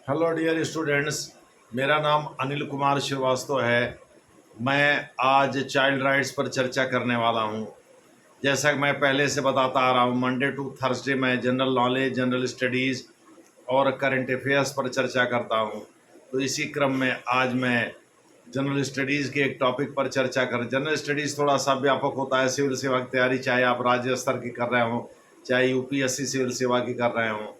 Hello dear students. मेरा नाम अनिल कुमार श्रीवास्तव है। मैं आज चाइल्ड राइट्स पर चर्चा करने वाला हूं। जैसा कि मैं पहले से बताता आ रहा हूं, मंडे टू थर्सडे मैं जनरल नॉलेज, जनरल स्टडीज़ और करंट अफेयर्स पर चर्चा करता हूं। तो इसी क्रम में आज मैं जनरल स्टडीज़ के एक टॉपिक पर चर्चा कर। जनरल स्टडीज़ थोड़ा सा व्यापक होता है। सिविल सेवा की तैयारी, चाहे आप राज्य स्तर की कर रहे हों, चाहे यूपीएससी सिविल सेवा की कर रहे हों,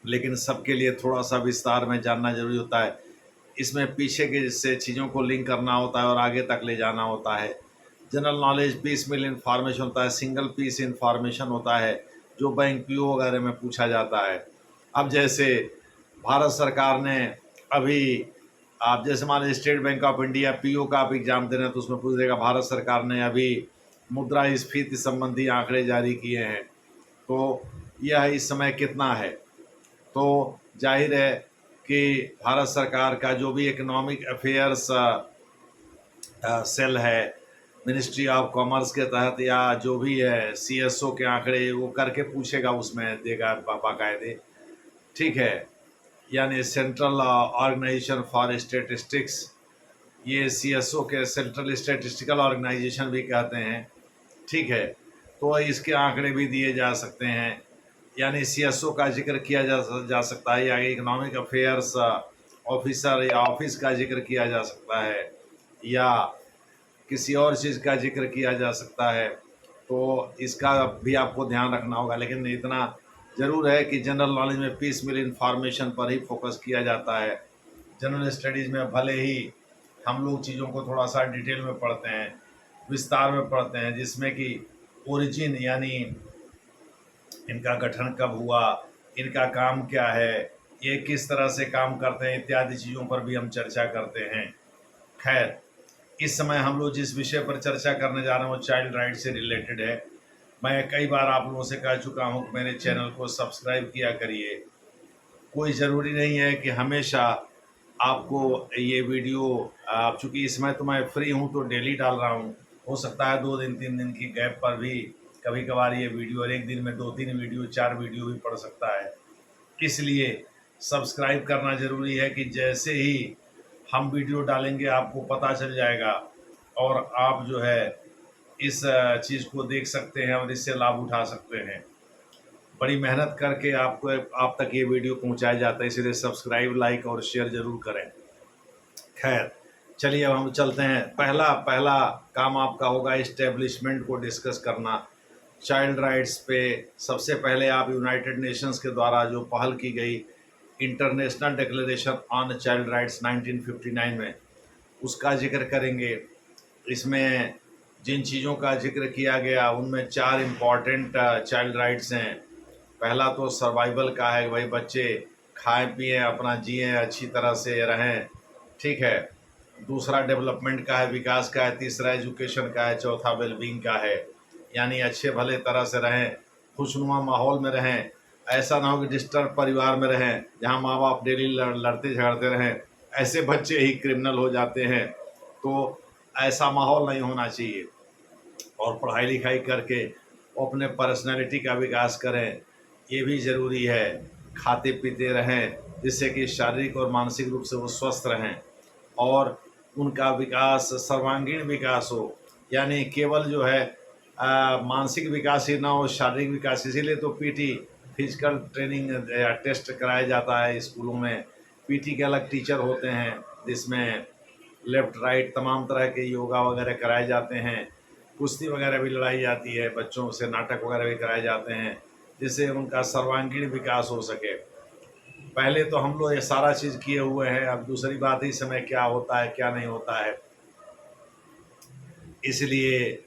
लेकिन सबके लिए थोड़ा सा विस्तार में जानना जरूरी होता है। इसमें पीछे के से चीज़ों को लिंक करना होता है और आगे तक ले जाना होता है। जनरल नॉलेज पीस मिल इंफॉर्मेशन होता है, सिंगल पीस इंफॉर्मेशन होता है जो बैंक पीओ वगैरह में पूछा जाता है। अब जैसे भारत सरकार ने अभी, आप जैसे मान लीजिए state bank of India PO का आप एग्जाम दे रहे हैं तो उसमें पूछ देगा भारत सरकार ने अभी मुद्रास्फीति संबंधी आंकड़े जारी किए हैं, तो यह इस समय कितना है। तो जाहिर है कि भारत सरकार का जो भी इकोनॉमिक अफेयर्स सेल है मिनिस्ट्री ऑफ कॉमर्स के तहत, या जो भी है सीएसओ के आंकड़े वो करके पूछेगा, उसमें देगा बाकायदे। ठीक है, यानी सेंट्रल ऑर्गेनाइजेशन फॉर स्टेटिस्टिक्स, ये सीएसओ के सेंट्रल स्टेटिस्टिकल ऑर्गेनाइजेशन भी कहते हैं। ठीक है, तो इसके आंकड़े भी दिए जा सकते हैं, यानी सीएसओ का जिक्र किया जा सकता है, या इकोनॉमिक अफेयर्स ऑफिसर या ऑफिस का जिक्र किया जा सकता है, या किसी और चीज़ का जिक्र किया जा सकता है। तो इसका भी आपको ध्यान रखना होगा। लेकिन इतना ज़रूर है कि जनरल नॉलेज में पीस मिल इंफॉर्मेशन पर ही फोकस किया जाता है। जनरल स्टडीज़ में भले ही हम लोग चीज़ों को थोड़ा सा डिटेल में पढ़ते हैं, विस्तार में पढ़ते हैं, जिसमें कि ओरिजिन यानी इनका गठन कब हुआ, इनका काम क्या है, ये किस तरह से काम करते हैं, इत्यादि चीज़ों पर भी हम चर्चा करते हैं। खैर, इस समय हम लोग जिस विषय पर चर्चा करने जा रहे हैं वो चाइल्ड राइट से रिलेटेड है। मैं कई बार आप लोगों से कह चुका हूँ कि मेरे चैनल को सब्सक्राइब किया करिए। कोई ज़रूरी नहीं है कि हमेशा आपको ये वीडियो, आप चूँकि इस समय तो मैं फ्री हूँ तो डेली डाल रहा हूँ, हो सकता है 2 दिन 3 दिन की गैप पर भी कभी कभार ये वीडियो, और एक दिन में 2-3 वीडियो 4 वीडियो भी पड़ सकता है। इसलिए सब्सक्राइब करना ज़रूरी है कि जैसे ही हम वीडियो डालेंगे आपको पता चल जाएगा और आप जो है इस चीज़ को देख सकते हैं और इससे लाभ उठा सकते हैं। बड़ी मेहनत करके आपको आप तक ये वीडियो पहुंचाया जाता है, इसलिए सब्सक्राइब, लाइक और शेयर ज़रूर करें। खैर, चलिए अब हम चलते हैं। पहला पहला काम आपका होगा इस्टेब्लिशमेंट को डिस्कस करना। चाइल्ड राइट्स पे सबसे पहले आप यूनाइटेड नेशंस के द्वारा जो पहल की गई international declaration on child rights 1959 में, उसका जिक्र करेंगे। इसमें जिन चीज़ों का जिक्र किया गया उनमें 4 इम्पॉर्टेंट चाइल्ड राइट्स हैं। पहला तो सर्वाइवल का है, भाई बच्चे खाएं पिएं अपना जिएं अच्छी तरह से रहें। ठीक है। दूसरा डेवलपमेंट का है, विकास का है। तीसरा एजुकेशन का है। चौथा वेलबींग का है, यानी अच्छे भले तरह से रहें, खुशनुमा माहौल में रहें। ऐसा ना हो कि डिस्टर्ब परिवार में रहें जहाँ माँ बाप डेली लड़ते झगड़ते रहें, ऐसे बच्चे ही क्रिमिनल हो जाते हैं। तो ऐसा माहौल नहीं होना चाहिए। और पढ़ाई लिखाई करके वो अपने पर्सनैलिटी का विकास करें, ये भी ज़रूरी है। खाते पीते रहें जिससे कि शारीरिक और मानसिक रूप से वो स्वस्थ रहें और उनका विकास सर्वांगीण विकास हो, यानी केवल जो है मानसिक विकास ही ना हो, शारीरिक विकास। इसीलिए तो पीटी, फिजिकल ट्रेनिंग या टेस्ट कराया जाता है स्कूलों में। पीटी के अलग टीचर होते हैं जिसमें लेफ़्ट राइट तमाम तरह के योगा वगैरह कराए जाते हैं। कुश्ती वगैरह भी लड़ाई जाती है, बच्चों से नाटक वगैरह भी कराए जाते हैं जिससे उनका सर्वांगीण विकास हो सके। पहले तो हम लोग ये सारा चीज़ किए हुए हैं, अब दूसरी बात इस समय क्या होता है क्या नहीं होता है। इसलिए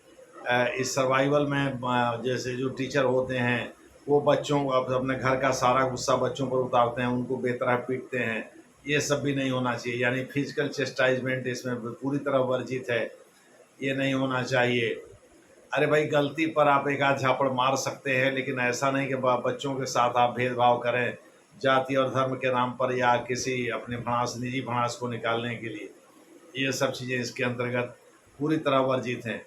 इस सर्वाइवल में जैसे जो टीचर होते हैं वो बच्चों को अपने घर का सारा गुस्सा बच्चों पर उतारते हैं, उनको बेतरह पीटते हैं। ये सब भी नहीं होना चाहिए, यानी फिजिकल चेस्टाइजमेंट इसमें पूरी तरह वर्जित है, ये नहीं होना चाहिए। अरे भाई, गलती पर आप एक आध झापड़ मार सकते हैं, लेकिन ऐसा नहीं कि बच्चों के साथ आप भेदभाव करें जाति और धर्म के नाम पर या किसी अपने भड़ास, निजी भड़ास को निकालने के लिए। ये सब चीज़ें इसके अंतर्गत पूरी तरह वर्जित हैं।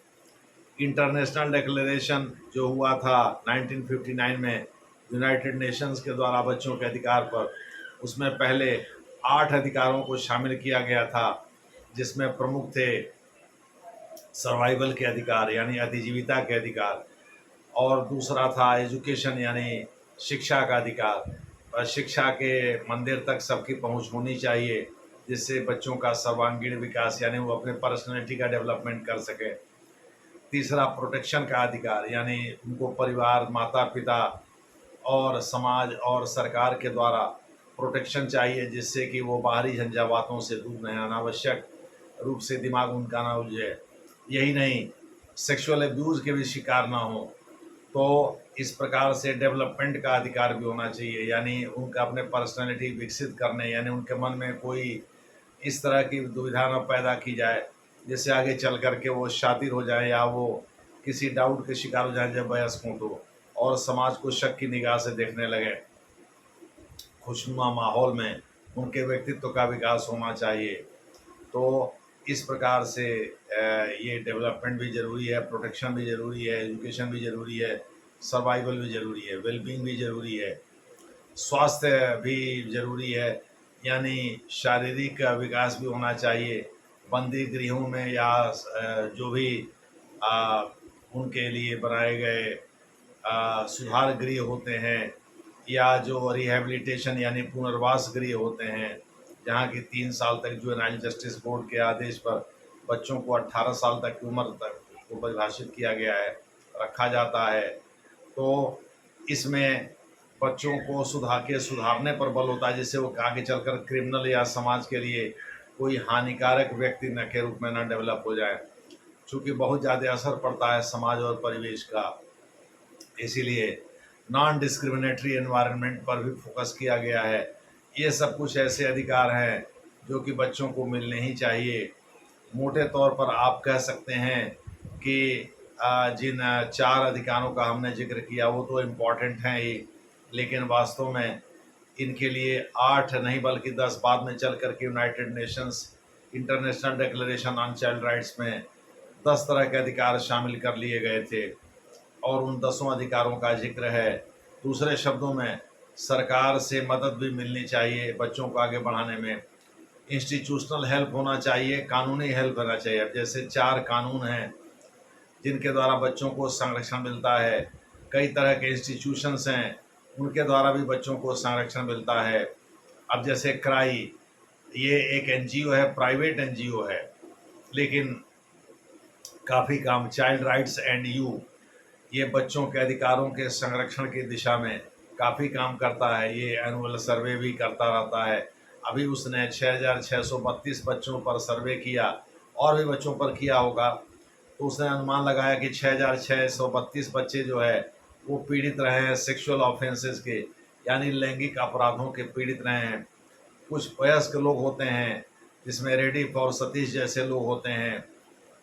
इंटरनेशनल डिक्लेरेशन जो हुआ था 1959 में यूनाइटेड नेशंस के द्वारा बच्चों के अधिकार पर, उसमें पहले 8 अधिकारों को शामिल किया गया था, जिसमें प्रमुख थे सर्वाइवल के अधिकार यानी अतिजीविता के अधिकार, और दूसरा था एजुकेशन यानी शिक्षा का अधिकार। शिक्षा के मंदिर तक सबकी पहुंच होनी चाहिए, जिससे बच्चों का सर्वांगीण विकास यानी वो अपने पर्सनैलिटी का डेवलपमेंट कर सके। तीसरा प्रोटेक्शन का अधिकार यानी उनको परिवार, माता पिता और समाज और सरकार के द्वारा प्रोटेक्शन चाहिए, जिससे कि वो बाहरी झंझावातों से दूर रहें, अनावश्यक रूप से दिमाग उनका ना उलझे। यही नहीं, सेक्सुअल एब्यूज़ के भी शिकार ना हो। तो इस प्रकार से डेवलपमेंट का अधिकार भी होना चाहिए, यानी उनका अपने पर्सनैलिटी विकसित करने, यानी उनके मन में कोई इस तरह की दुविधा न पैदा की जाए जिससे आगे चल कर के वो शातिर हो जाए या वो किसी डाउट के शिकार हो जाए जब वयस्क हों तो, और समाज को शक की निगाह से देखने लगे। खुशनुमा माहौल में उनके व्यक्तित्व का विकास होना चाहिए। तो इस प्रकार से ये डेवलपमेंट भी ज़रूरी है, प्रोटेक्शन भी ज़रूरी है, एजुकेशन भी ज़रूरी है, सर्वाइवल भी ज़रूरी है, वेलबींग भी ज़रूरी है, स्वास्थ्य भी ज़रूरी है, यानी शारीरिक विकास भी होना चाहिए। बंदी गृहों में या जो भी अ, उनके लिए बनाए गए सुधार गृह होते हैं या जो रिहैबिलिटेशन यानी पुनर्वास गृह होते हैं, जहाँ की 3 साल तक जुवेनाइल जस्टिस बोर्ड के आदेश पर बच्चों को 18 साल तक की उम्र तक को परिभाषित किया गया है, रखा जाता है। तो इसमें बच्चों को सुधारने पर बल होता है, जिससे वो आगे चलकर क्रिमिनल या समाज के लिए कोई हानिकारक व्यक्ति न के रूप में न डेवलप हो जाए, चूँकि बहुत ज़्यादा असर पड़ता है समाज और परिवेश का। इसीलिए नॉन डिस्क्रिमिनेटरी एनवायरनमेंट पर भी फोकस किया गया है। ये सब कुछ ऐसे अधिकार हैं जो कि बच्चों को मिलने ही चाहिए। मोटे तौर पर आप कह सकते हैं कि जिन 4 अधिकारों का हमने जिक्र किया वो तो इम्पॉर्टेंट हैं ही, लेकिन वास्तव में इनके लिए 8 नहीं बल्कि 10 बाद में चल कर के United Nations international declaration on child rights में 10 तरह के अधिकार शामिल कर लिए गए थे, और उन 10 अधिकारों का जिक्र है। दूसरे शब्दों में सरकार से मदद भी मिलनी चाहिए बच्चों को आगे बढ़ाने में, इंस्टीट्यूशनल हेल्प होना चाहिए, कानूनी हेल्प होना चाहिए। अब जैसे 4 कानून हैं जिनके द्वारा बच्चों को संरक्षण मिलता है, कई तरह के इंस्टीट्यूशंस हैं उनके द्वारा भी बच्चों को संरक्षण मिलता है। अब जैसे क्राई, ये एक एनजीओ है, प्राइवेट एनजीओ है, लेकिन काफ़ी काम चाइल्ड राइट्स एंड यू, ये बच्चों के अधिकारों के संरक्षण की दिशा में काफ़ी काम करता है। ये एनुअल सर्वे भी करता रहता है। अभी उसने 6,632 बच्चों पर सर्वे किया, और भी बच्चों पर किया होगा, तो उसने अनुमान लगाया कि 6,632 बच्चे जो है वो पीड़ित रहे हैं सेक्सुअल ऑफेंसेस के, यानी लैंगिक अपराधों के पीड़ित रहे हैं। कुछ वयस्क लोग होते हैं जिसमें रेड्डी और सतीश जैसे लोग होते हैं,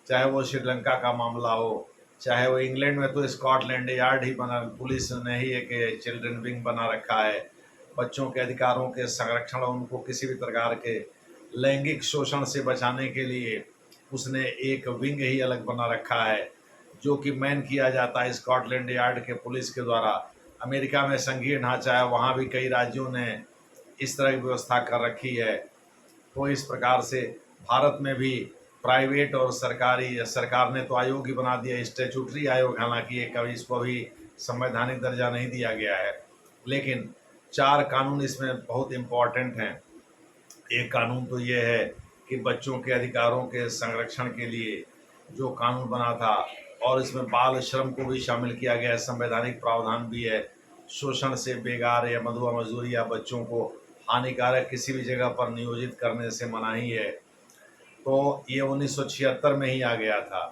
चाहे वो श्रीलंका का मामला हो, चाहे वो इंग्लैंड में तो स्कॉटलैंड यार्ड ही बना, पुलिस ने ही एक चिल्ड्रन विंग बना रखा है। बच्चों के अधिकारों के संरक्षण और उनको किसी भी प्रकार के लैंगिक शोषण से बचाने के लिए उसने एक विंग ही अलग बना रखा है, जो कि मैन किया जाता है स्कॉटलैंड यार्ड के पुलिस के द्वारा। अमेरिका में संघीय ढांचा है, वहाँ भी कई राज्यों ने इस तरह की व्यवस्था कर रखी है। तो इस प्रकार से भारत में भी प्राइवेट और सरकारी, सरकार ने तो आयोग ही बना दिया, स्टैट्यूटरी आयोग, हालांकि ये कभी इसको अभी संवैधानिक दर्जा नहीं दिया गया है, लेकिन 4 कानून इसमें बहुत इम्पॉर्टेंट हैं। एक कानून तो ये है कि बच्चों के अधिकारों के संरक्षण के लिए जो कानून बना था, और इसमें बाल श्रम को भी शामिल किया गया है, संवैधानिक प्रावधान भी है। शोषण से बेगार या मधुआ मजदूरी या बच्चों को हानिकारक किसी भी जगह पर नियोजित करने से मनाही है। तो ये 1976 में ही आ गया था।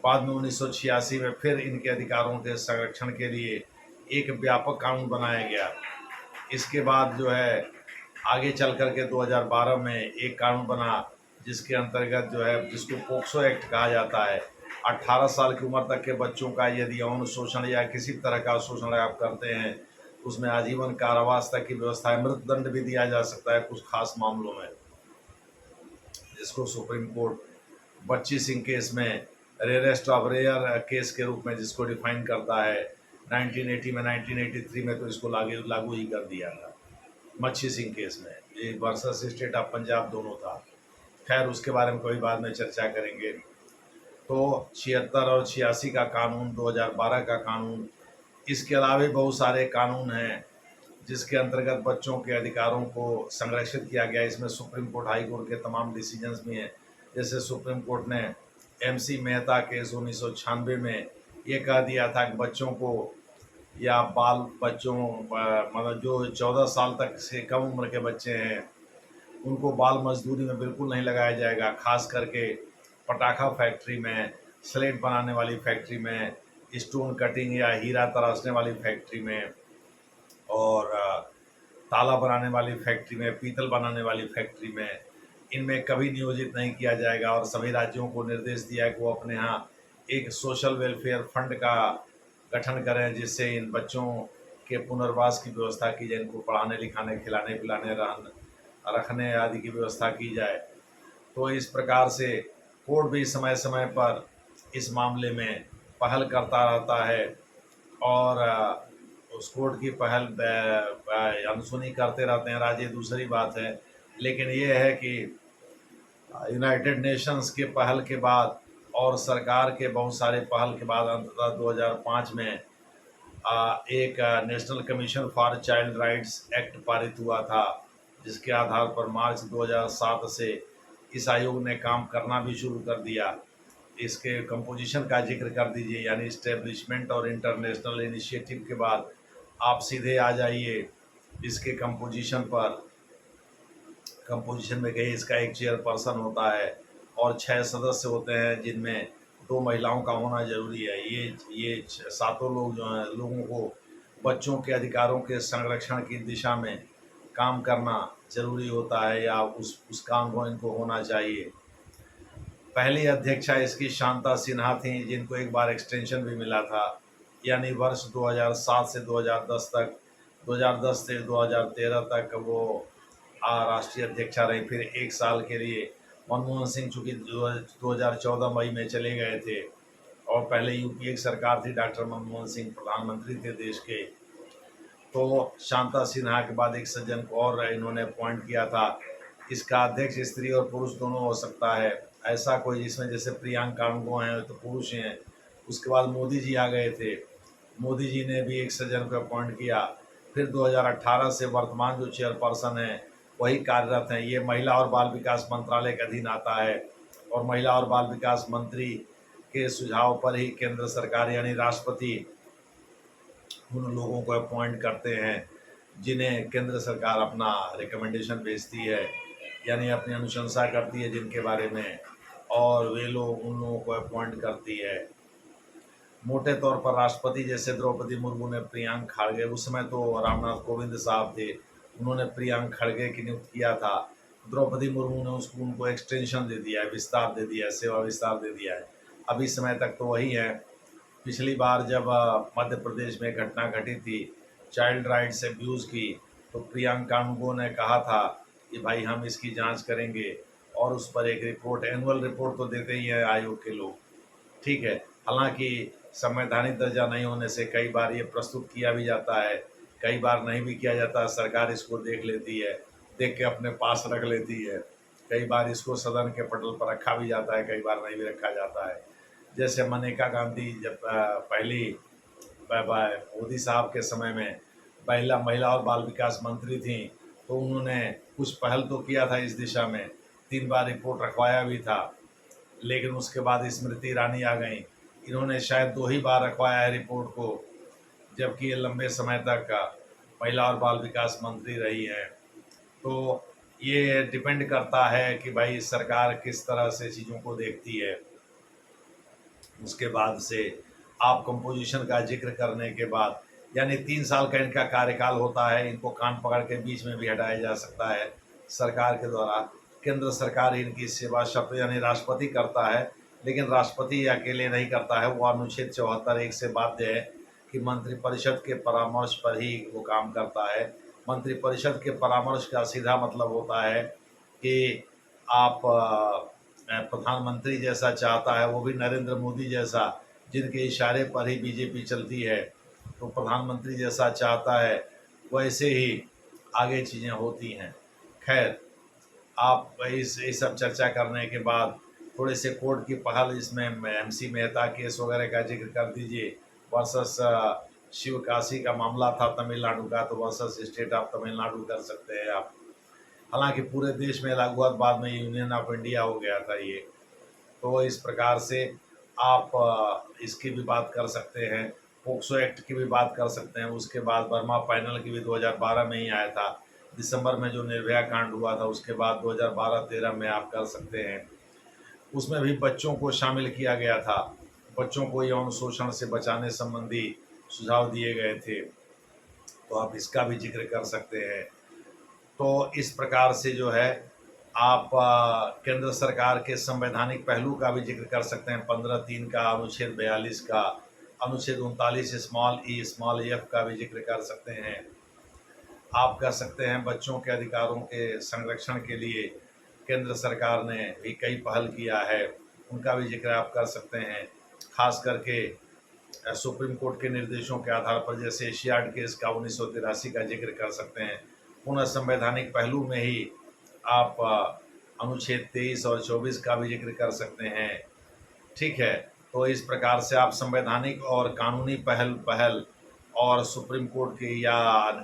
बाद में 1986 में फिर इनके अधिकारों के संरक्षण के लिए एक व्यापक कानून बनाया गया। इसके बाद जो है आगे चल कर के 2012 में एक कानून बना, जिसके अंतर्गत जो है, जिसको पोक्सो एक्ट कहा जाता है, 18 साल की उम्र तक के बच्चों का यदि यौन शोषण या किसी तरह का शोषण आप करते हैं, उसमें आजीवन कारावास तक की व्यवस्था है। मृत्युदंड भी दिया जा सकता है कुछ खास मामलों में, जिसको सुप्रीम कोर्ट बच्ची सिंह केस में रेयरेस्ट ऑफ रेयर केस के रूप में जिसको डिफाइन करता है। 1980 में, 1983 में तो इसको लागू ही कर दिया था। मच्छी सिंह केस में, ये वर्सेस स्टेट ऑफ पंजाब दोनों था। खैर उसके बारे में कोई बाद में चर्चा करेंगे। तो 76 और 86 का कानून, 2012 का कानून, इसके अलावा बहुत सारे कानून हैं जिसके अंतर्गत बच्चों के अधिकारों को संरक्षित किया गया। इसमें सुप्रीम कोर्ट, हाई कोर्ट के तमाम डिसीजंस भी हैं। जैसे सुप्रीम कोर्ट ने MC मेहता केस 1996 में ये कह दिया था कि बच्चों को या बाल बच्चों मतलब जो 14 साल तक से कम उम्र के बच्चे हैं उनको बाल मजदूरी में बिल्कुल नहीं लगाया जाएगा। खास करके पटाखा फैक्ट्री में, स्लेट बनाने वाली फैक्ट्री में, स्टोन कटिंग या हीरा तराशने वाली फैक्ट्री में, और ताला बनाने वाली फैक्ट्री में, पीतल बनाने वाली फैक्ट्री में, इनमें कभी नियोजित नहीं किया जाएगा। और सभी राज्यों को निर्देश दिया है कि वो अपने यहाँ एक सोशल वेलफेयर फंड का गठन करें जिससे इन बच्चों के पुनर्वास की व्यवस्था की जाए, इनको पढ़ाने लिखाने, खिलाने पिलाने, रखने आदि की व्यवस्था की जाए। तो इस प्रकार से कोर्ट भी समय समय पर इस मामले में पहल करता रहता है और उस कोर्ट की पहल अनसुनी करते रहते हैं राज्य, दूसरी बात है। लेकिन ये है कि यूनाइटेड नेशंस के पहल के बाद और सरकार के बहुत सारे पहल के बाद अंततः 2005 में एक national commission for child rights act पारित हुआ था, जिसके आधार पर मार्च 2007 से इस आयोग ने काम करना भी शुरू कर दिया। इसके कंपोजिशन का जिक्र कर दीजिए, यानी इस्टेब्लिशमेंट और इंटरनेशनल इनिशिएटिव के बाद आप सीधे आ जाइए इसके कंपोजिशन पर। कंपोजिशन में कहीं इसका एक चेयरपर्सन होता है और 6 सदस्य होते हैं जिनमें 2 महिलाओं का होना जरूरी है। ये सातों लोग जो हैं, लोगों को बच्चों के अधिकारों के संरक्षण की दिशा में काम करना जरूरी होता है या उसका अनुभव इनको होना चाहिए। पहली अध्यक्षा इसकी शांता सिन्हा थी, जिनको एक बार एक्सटेंशन भी मिला था, यानी वर्ष 2007 से 2010 तक, 2010 से 2013 तक वो राष्ट्रीय अध्यक्षा रही। फिर 1 साल के लिए मनमोहन सिंह चूँकि 2014 मई में चले गए थे और पहले UPA की सरकार थी, डॉक्टर मनमोहन सिंह प्रधानमंत्री थे देश के, तो शांता सिन्हा के बाद एक सज्जन को और इन्होंने अपॉइंट किया था। इसका अध्यक्ष स्त्री और पुरुष दोनों हो सकता है, ऐसा कोई जिसमें जैसे प्रियंका कांगो हैं तो पुरुष हैं। उसके बाद मोदी जी आ गए थे, मोदी जी ने भी एक सज्जन को अपॉइंट किया। फिर 2018 से वर्तमान जो चेयरपर्सन है वही कार्यरत हैं। ये महिला और बाल विकास मंत्रालय के अधीन आता है और महिला और बाल विकास मंत्री के सुझाव पर ही केंद्र सरकार यानी राष्ट्रपति उन लोगों को अपॉइंट करते हैं जिन्हें केंद्र सरकार अपना रिकमेंडेशन भेजती है, यानी अपनी अनुशंसा करती है जिनके बारे में, और वे लोग उन लोगों को अपॉइंट करती है। मोटे तौर पर राष्ट्रपति जैसे द्रौपदी मुर्मू ने प्रियंका खड़गे, उस समय तो रामनाथ कोविंद साहब थे, उन्होंने प्रियंका खड़गे की नियुक्त किया था। द्रौपदी मुर्मू ने उनको एक्सटेंशन दे दिया है, विस्तार दे दिया है, सेवा विस्तार दे दिया है। अभी समय तक तो वही है। पिछली बार जब मध्य प्रदेश में घटना घटी थी चाइल्ड राइट्स एब्यूज़ की, तो प्रियंका कांगो ने कहा था कि भाई हम इसकी जांच करेंगे और उस पर एक रिपोर्ट, एनुअल रिपोर्ट तो देते ही है आयोग के लोग, ठीक है। हालांकि संवैधानिक दर्जा नहीं होने से कई बार ये प्रस्तुत किया भी जाता है, कई बार नहीं भी किया जाता। सरकार इसको देख लेती है, देख के अपने पास रख लेती है। कई बार इसको सदन के पटल पर रखा भी जाता है, कई बार नहीं भी रखा जाता है। जैसे मनेका गांधी जब पहली मोदी साहब के समय में महिला और बाल विकास मंत्री थी, तो उन्होंने कुछ पहल तो किया था इस दिशा में, 3 बार रिपोर्ट रखवाया भी था। लेकिन उसके बाद स्मृति ईरानी आ गई, इन्होंने शायद 2 ही बार रखवाया है रिपोर्ट को, जबकि ये लंबे समय तक महिला और बाल विकास मंत्री रही है। तो ये डिपेंड करता है कि भाई सरकार किस तरह से चीज़ों को देखती है। उसके बाद से आप कंपोजिशन का जिक्र करने के बाद, यानी 3 साल का इनका कार्यकाल होता है, इनको कान पकड़ के बीच में भी हटाया जा सकता है सरकार के द्वारा। केंद्र सरकार इनकी सेवा शर्त यानी राष्ट्रपति करता है, लेकिन राष्ट्रपति अकेले नहीं करता है, वो अनुच्छेद 74(1) से बाध्य है कि मंत्रिपरिषद के परामर्श पर ही वो काम करता है। मंत्रिपरिषद के परामर्श का सीधा मतलब होता है कि आप प्रधानमंत्री जैसा चाहता है, वो भी नरेंद्र मोदी जैसा, जिनके इशारे पर ही बीजेपी चलती है, तो प्रधानमंत्री जैसा चाहता है वैसे ही आगे चीज़ें होती हैं। खैर, आप इस सब चर्चा करने के बाद थोड़े से कोर्ट की पहल, इसमें एमसी मेहता केस वगैरह का जिक्र कर दीजिए वर्सेस शिवकाशी का मामला था तमिलनाडु का, तो वर्सेस स्टेट ऑफ तमिलनाडु कर सकते हैं आप। हालांकि पूरे देश में लागू हुआ, बाद में यूनियन ऑफ इंडिया हो गया था ये। तो इस प्रकार से आप इसकी भी बात कर सकते हैं, पोक्सो एक्ट की भी बात कर सकते हैं। उसके बाद बर्मा पैनल की भी 2012 में ही आया था, दिसंबर में जो निर्भया कांड हुआ था उसके बाद 2012-13 में आप कर सकते हैं। उसमें भी बच्चों को शामिल किया गया था, बच्चों को यौन शोषण से बचाने संबंधी सुझाव दिए गए थे, तो आप इसका भी जिक्र कर सकते हैं। तो इस प्रकार से जो है आप केंद्र सरकार के संवैधानिक पहलू का भी जिक्र कर सकते हैं, 15(3) का, अनुच्छेद 42 का, अनुच्छेद 39 स्मॉल एफ का भी जिक्र कर सकते हैं। आप कह सकते हैं बच्चों के अधिकारों के संरक्षण के लिए केंद्र सरकार ने भी कई पहल किया है, उनका भी जिक्र आप कर सकते हैं। खास करके सुप्रीम कोर्ट के निर्देशों के आधार पर, जैसे एशियाड केस का 1983 का जिक्र कर सकते हैं। पुनः संवैधानिक पहलू में ही आप अनुच्छेद 23 और 24 का भी जिक्र कर सकते हैं। ठीक है, तो इस प्रकार से आप संवैधानिक और कानूनी पहल और सुप्रीम कोर्ट की या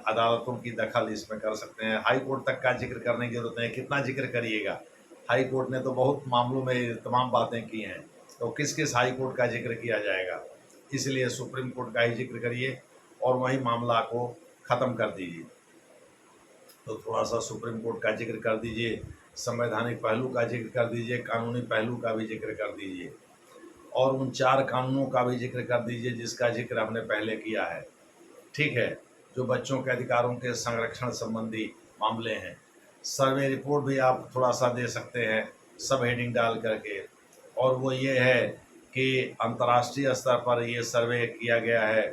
अदालतों की दखल इसमें कर सकते हैं। हाई कोर्ट तक का जिक्र करने की जरूरत नहीं, कितना जिक्र करिएगा, हाई कोर्ट ने तो बहुत मामलों में तमाम बातें की हैं, तो किस किस हाई कोर्ट का जिक्र किया जाएगा। इसलिए सुप्रीम कोर्ट का ही जिक्र करिए और वही मामला को ख़त्म कर दीजिए। तो थोड़ा सा सुप्रीम कोर्ट का जिक्र कर दीजिए, संवैधानिक पहलू का जिक्र कर दीजिए, कानूनी पहलू का भी जिक्र कर दीजिए, और उन 4 कानूनों का भी जिक्र कर दीजिए जिसका जिक्र हमने पहले किया है। ठीक है, जो बच्चों के अधिकारों के संरक्षण संबंधी मामले हैं। सर्वे रिपोर्ट भी आप थोड़ा सा दे सकते हैं सब हेडिंग डाल करके, और वो ये है कि अंतर्राष्ट्रीय स्तर पर ये सर्वे किया गया है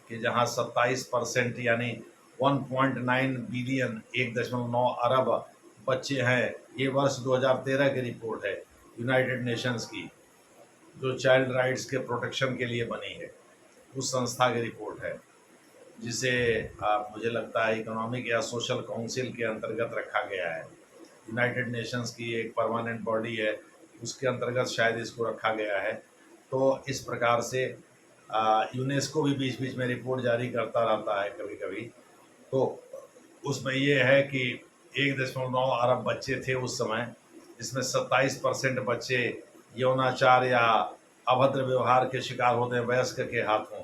कि जहां 27% यानी 1.9 बिलियन 1.9 अरब बच्चे हैं। ये वर्ष 2013 की रिपोर्ट है यूनाइटेड नेशंस की, जो चाइल्ड राइट्स के प्रोटेक्शन के लिए बनी है, उस संस्था की रिपोर्ट है, जिसे मुझे लगता है इकोनॉमिक या सोशल काउंसिल के अंतर्गत रखा गया है। यूनाइटेड नेशंस की एक परमानेंट बॉडी है, उसके अंतर्गत शायद इसको रखा गया है। तो इस प्रकार से यूनेस्को भी बीच बीच में रिपोर्ट जारी करता रहता है कभी कभी। तो उसमें ये है कि 1.9 अरब बच्चे थे उस समय, जिसमें 27% बच्चे यौनाचार या अभद्र व्यवहार के शिकार होते हैं वयस्क के हाथों,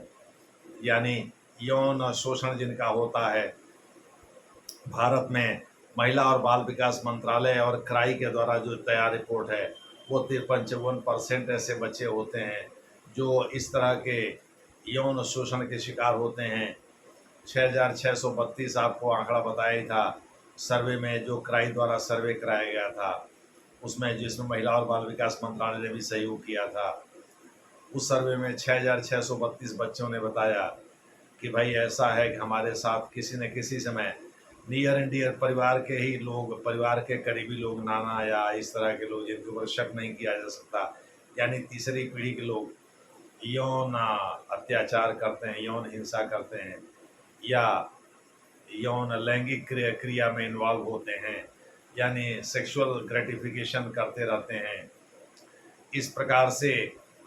यानी यौन शोषण जिनका होता है। भारत में महिला और बाल विकास मंत्रालय और क्राई के द्वारा जो तैयार रिपोर्ट है, वो 53-54% ऐसे बच्चे होते हैं जो इस तरह के यौन शोषण के शिकार होते हैं। 6,632 आपको आंकड़ा बताया ही था सर्वे में, जो क्राई द्वारा सर्वे कराया गया था उसमें, जिसमें महिला और बाल विकास मंत्रालय ने भी सहयोग किया था। उस सर्वे में 6,632 बच्चों ने बताया कि भाई ऐसा है कि हमारे साथ किसी न किसी समय नियर एंड डियर परिवार के ही लोग, परिवार के करीबी लोग, नाना या इस तरह के लोग जिनके ऊपर शक नहीं किया जा सकता, यानी तीसरी पीढ़ी के लोग यौन अत्याचार करते हैं, यौन हिंसा करते हैं या यौन लैंगिक क्रिया में इन्वॉल्व होते हैं, यानी सेक्सुअल ग्रेटिफिकेशन करते रहते हैं। इस प्रकार से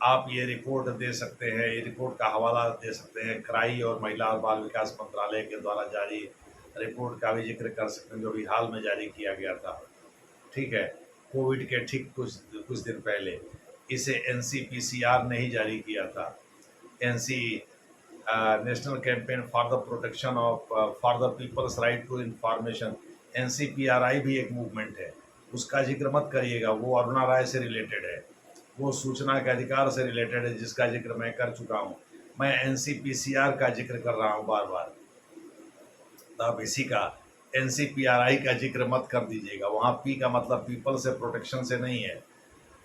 आप ये रिपोर्ट दे सकते हैं, ये रिपोर्ट का हवाला दे सकते हैं, क्राई और महिला और बाल विकास मंत्रालय के द्वारा जारी रिपोर्ट का भी जिक्र कर सकते हैं, जो भी हाल में जारी किया गया था। ठीक है, कोविड के ठीक कुछ दिन पहले इसे एनसीपीसीआर ने ही जारी किया था। NC national campaign for the protection of for the people's right to information, NCPRI भी एक मूवमेंट है, उसका जिक्र मत करिएगा, वो अरुणा राय से रिलेटेड है, वो सूचना के अधिकार से रिलेटेड है, जिसका जिक्र मैं कर चुका हूँ। मैं एनसीपीसीआर का जिक्र कर रहा हूँ बार बार, तो आप इसी का एनसीपीआरआई का जिक्र मत कर दीजिएगा। वहाँ पी का मतलब पीपल से प्रोटेक्शन से नहीं है,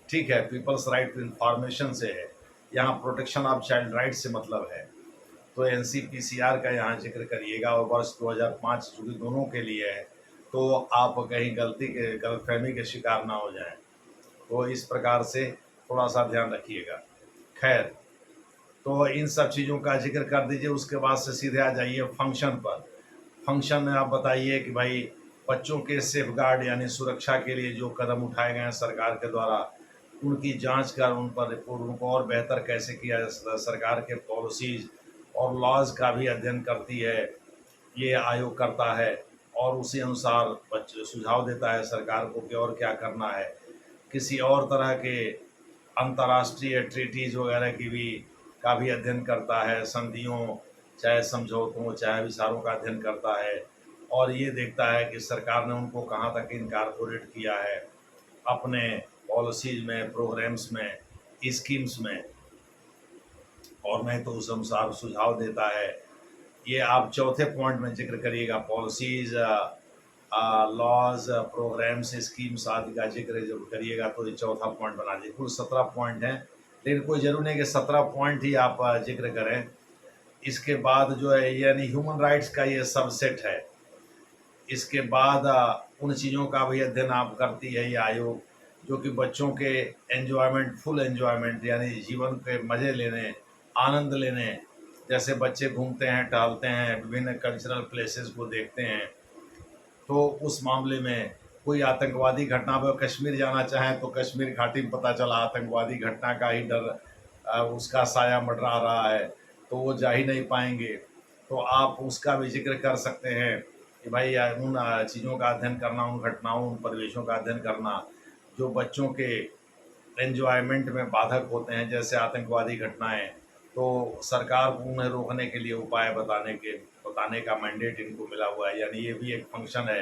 ठीक है, पीपल्स राइट टू इंफॉर्मेशन से है। यहाँ प्रोटेक्शन ऑफ चाइल्ड राइट से मतलब है। तो एनसीपीसीआर का यहाँ जिक्र करिएगा, और वर्ष 2005 चूँकि दोनों के लिए है, तो आप कहीं गलतफहमी के शिकार ना हो जाएं। तो इस प्रकार से थोड़ा सा ध्यान रखिएगा। खैर, तो इन सब चीज़ों का जिक्र कर दीजिए। उसके बाद से सीधे आ जाइए फंक्शन पर। फंक्शन में आप बताइए कि भाई बच्चों के सेफ गार्ड यानी सुरक्षा के लिए जो कदम उठाए गए हैं सरकार के द्वारा, उनकी जांच कर उन पर रिपोर्ट, उनको और बेहतर कैसे किया जा सकता है, सरकार के पॉलिसीज और लॉज का भी अध्ययन करती है ये आयोग करता है, और उसी अनुसार बच्चे सुझाव देता है सरकार को कि और क्या करना है। किसी और तरह के अंतर्राष्ट्रीय ट्रीटीज वगैरह की भी का भी अध्ययन करता है, संधियों चाहे समझौतों चाहे विचारों का अध्ययन करता है, और ये देखता है कि सरकार ने उनको कहाँ तक इनकारपोरेट किया है अपने पॉलिसीज में, प्रोग्राम्स में, स्कीम्स में, और नहीं तो उस अनुसार सुझाव देता है। ये आप चौथे पॉइंट में जिक्र करिएगा, पॉलिसीज, लॉज, प्रोग्राम्स, स्कीम्स आदि का जिक्र जब करिएगा तो ये चौथा पॉइंट बना दीजिए। कुल 17 पॉइंट हैं, लेकिन कोई जरूरी नहीं कि 17 पॉइंट ही आप जिक्र करें। इसके बाद जो है यानी ह्यूमन राइट्स का ये सबसेट है। इसके बाद उन चीज़ों का भी अध्ययन आप करती है ये आयोग जो कि बच्चों के एन्जॉयमेंट, फुल एन्जॉयमेंट यानी जीवन के मज़े लेने, आनंद लेने, जैसे बच्चे घूमते हैं, टहलते हैं, विभिन्न कल्चरल प्लेसेस को देखते हैं, तो उस मामले में कोई आतंकवादी घटना पर कश्मीर जाना चाहें तो कश्मीर घाटी में पता चला आतंकवादी घटना का ही डर उसका साया मंडरा रहा है, तो वो जा ही नहीं पाएंगे। तो आप उसका भी जिक्र कर सकते हैं कि भाई उन चीज़ों का अध्ययन करना, उन घटनाओं, उन परिवेशों का अध्ययन करना जो बच्चों के एन्जॉयमेंट में बाधक होते हैं, जैसे आतंकवादी घटनाएं, तो सरकार को उन्हें रोकने के लिए उपाय बताने का मैंडेट इनको मिला हुआ है, यानी ये भी एक फंक्शन है।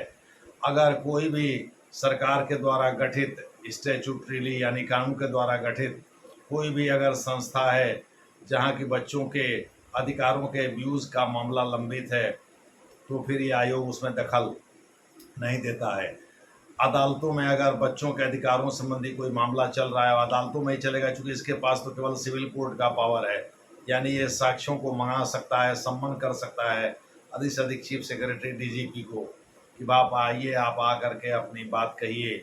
अगर कोई भी सरकार के द्वारा गठित स्टैट्यूटरीली यानी कानून के द्वारा गठित कोई भी अगर संस्था है जहाँ की बच्चों के अधिकारों के अब्यूज़ का मामला लंबित है, तो फिर ये आयोग उसमें दखल नहीं देता है। अदालतों में अगर बच्चों के अधिकारों संबंधी कोई मामला चल रहा है, अदालतों में ही चलेगा, क्योंकि इसके पास तो केवल सिविल कोर्ट का पावर है, यानी ये साक्ष्यों को मंगा सकता है, सम्मन कर सकता है अधिक से अधिक चीफ सेक्रेटरी डीजीपी को कि आप आइए, आप आ करके अपनी बात कहिए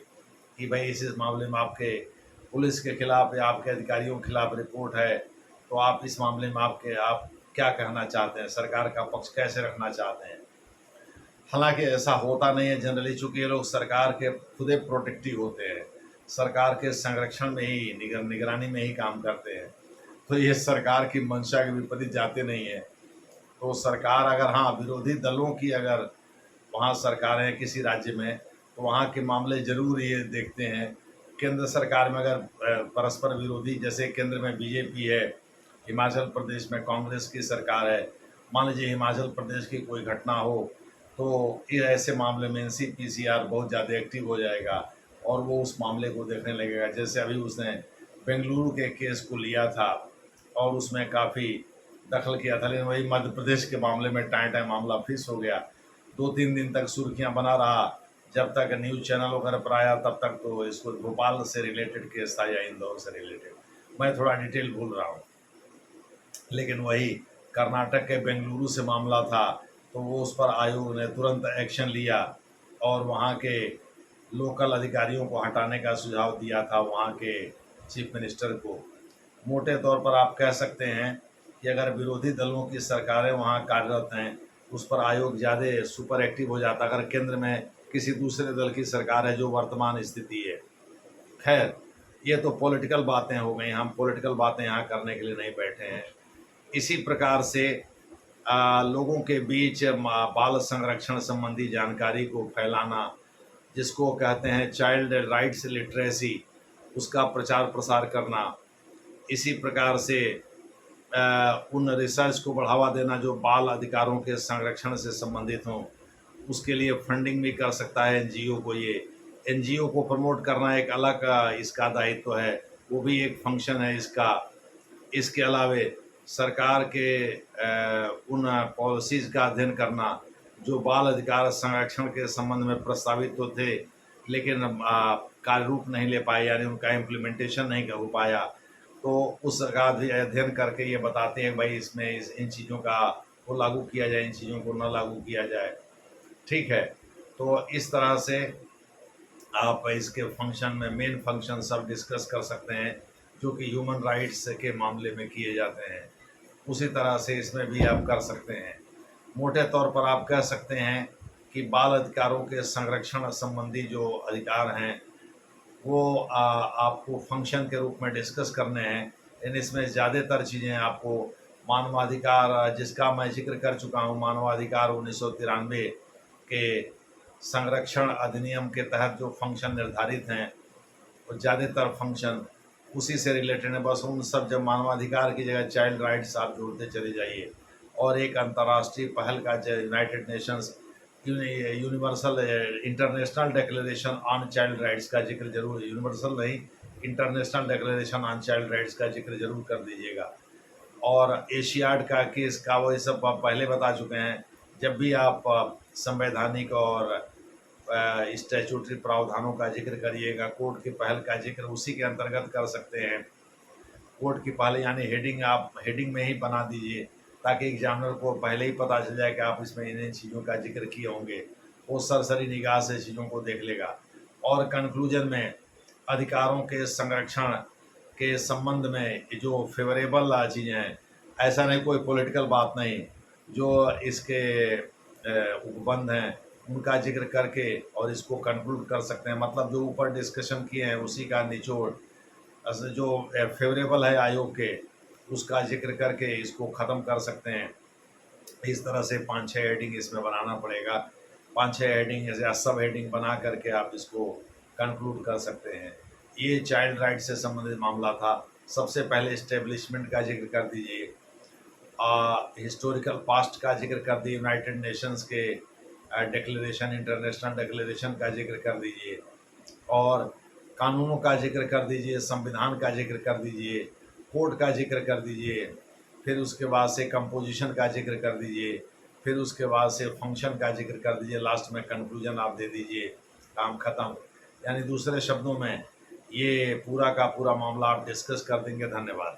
कि भाई इस मामले में आपके पुलिस के खिलाफ या आपके अधिकारियों के खिलाफ रिपोर्ट है, तो आप इस मामले में आप क्या कहना चाहते हैं, सरकार का पक्ष कैसे रखना चाहते हैं। हालांकि ऐसा होता नहीं है जनरली, चूँकि ये लोग सरकार के खुदे प्रोटेक्टिव होते हैं, सरकार के संरक्षण में ही, निगरानी में ही काम करते हैं, तो ये सरकार की मंशा के विपरीत जाते नहीं हैं। तो सरकार अगर, हाँ, विरोधी दलों की अगर वहाँ सरकार है किसी राज्य में, तो वहाँ के मामले जरूर ये देखते हैं। केंद्र सरकार में अगर परस्पर विरोधी, जैसे केंद्र में बीजेपी है, हिमाचल प्रदेश में कांग्रेस की सरकार है, मान लीजिए हिमाचल प्रदेश की कोई घटना हो, तो ये ऐसे मामले में एनसीपीसीआर बहुत ज़्यादा एक्टिव हो जाएगा और वो उस मामले को देखने लगेगा। जैसे अभी उसने बेंगलुरु के केस को लिया था और उसमें काफ़ी दखल किया था, लेकिन वही मध्य प्रदेश के मामले में टाइम मामला फिक्स हो गया। 2-3 दिन तक सुर्खियां बना रहा, जब तक न्यूज़ चैनल वगैरह पर आया तब तक तो इसको भोपाल से रिलेटेड केस था या इंदौर से रिलेटेड, मैं थोड़ा डिटेल भूल रहा हूँ, लेकिन वही कर्नाटक के बेंगलुरु से मामला था, तो वो उस पर आयोग ने तुरंत एक्शन लिया और वहाँ के लोकल अधिकारियों को हटाने का सुझाव दिया था वहाँ के चीफ मिनिस्टर को। मोटे तौर पर आप कह सकते हैं कि अगर विरोधी दलों की सरकारें वहाँ कार्यरत हैं, उस पर आयोग ज़्यादा सुपर एक्टिव हो जाता। अगर केंद्र में किसी दूसरे दल की सरकार है, जो वर्तमान स्थिति है, खैर ये तो पॉलिटिकल बातें हो गई, हम पॉलिटिकल बातें यहाँ करने के लिए नहीं बैठे हैं। इसी प्रकार से लोगों के बीच बाल संरक्षण संबंधी जानकारी को फैलाना, जिसको कहते हैं चाइल्ड राइट्स लिटरेसी, उसका प्रचार प्रसार करना। इसी प्रकार से उन रिसर्च को बढ़ावा देना जो बाल अधिकारों के संरक्षण से संबंधित हों, उसके लिए फंडिंग भी कर सकता है एनजीओ को। ये एनजीओ को प्रमोट करना एक अलग इसका दायित्व है, वो भी एक फंक्शन है इसका। इसके अलावे सरकार के उन पॉलिसीज़ का अध्ययन करना जो बाल अधिकार संरक्षण के संबंध में प्रस्तावित तो थे, लेकिन कार्य रूप नहीं ले पाए, यानी उनका इम्प्लीमेंटेशन नहीं हो पाया, तो उसका भी अध्ययन करके ये बताते हैं भाई इसमें इन चीज़ों का को लागू किया जाए, इन चीज़ों को न लागू किया जाए। ठीक है, तो इस तरह से आप इसके फंक्शन में मेन फंक्शन सब डिस्कस कर सकते हैं जो कि ह्यूमन राइट्स के मामले में किए जाते हैं, उसी तरह से इसमें भी आप कर सकते हैं। मोटे तौर पर आप कह सकते हैं कि बाल अधिकारों के संरक्षण संबंधी जो अधिकार हैं वो आपको फंक्शन के रूप में डिस्कस करने हैं। इन इसमें ज़्यादातर चीज़ें आपको मानवाधिकार, जिसका मैं जिक्र कर चुका हूँ, मानवाधिकार 1993 के संरक्षण अधिनियम के तहत जो फंक्शन निर्धारित हैं वो ज़्यादातर फंक्शन उसी से रिलेटेड है। बस उन सब जब मानवाधिकार की जगह चाइल्ड राइट्स आप जोड़ते चले जाइए। और एक अंतर्राष्ट्रीय पहल का जो United Nations universal international declaration on child rights का जिक्र जरूर, यूनिवर्सल नहीं, international declaration on child rights का जिक्र जरूर कर दीजिएगा। और एशियाड का केस का वो सब आप पहले बता चुके हैं। जब भी आप संवैधानिक और स्टैट्यूटरी प्रावधानों का जिक्र करिएगा, कोर्ट की पहल का जिक्र उसी के अंतर्गत कर सकते हैं। कोर्ट की पहल यानी हेडिंग आप हेडिंग में ही बना दीजिए ताकि एग्जामिनर को पहले ही पता चल जाए कि आप इसमें इन चीज़ों का जिक्र किए होंगे। वो सरसरी निगाह से चीज़ों को देख लेगा। और कंक्लूजन में अधिकारों के संरक्षण के संबंध में जो फेवरेबल चीज़ें हैं, ऐसा नहीं कोई पॉलिटिकल बात नहीं, जो इसके उपबंध हैं उनका जिक्र करके और इसको कंक्लूड कर सकते हैं। मतलब जो ऊपर डिस्कशन किए हैं उसी का निचोड़ जो फेवरेबल है आयोग के उसका जिक्र करके इसको ख़त्म कर सकते हैं। इस तरह से 5-6 हेडिंग इसमें बनाना पड़ेगा। 5-6 हेडिंग या सब हेडिंग बना करके आप इसको कंक्लूड कर सकते हैं। ये चाइल्ड राइट से संबंधित मामला था। सबसे पहले इस्टेब्लिशमेंट का जिक्र कर दीजिए, हिस्टोरिकल पास्ट का जिक्र कर दिए, यूनाइटेड नेशंस के डिक्लेरेशन, इंटरनेशनल डिक्लेरेशन का जिक्र कर दीजिए, और कानूनों का जिक्र कर दीजिए, संविधान का जिक्र कर दीजिए, कोड का जिक्र कर दीजिए, फिर उसके बाद से कंपोजिशन का जिक्र कर दीजिए, फिर उसके बाद से फंक्शन का जिक्र कर दीजिए, लास्ट में कंक्लूजन आप दे दीजिए, काम ख़त्म। यानी दूसरे शब्दों में ये पूरा का पूरा मामला आप डिस्कस कर देंगे। धन्यवाद।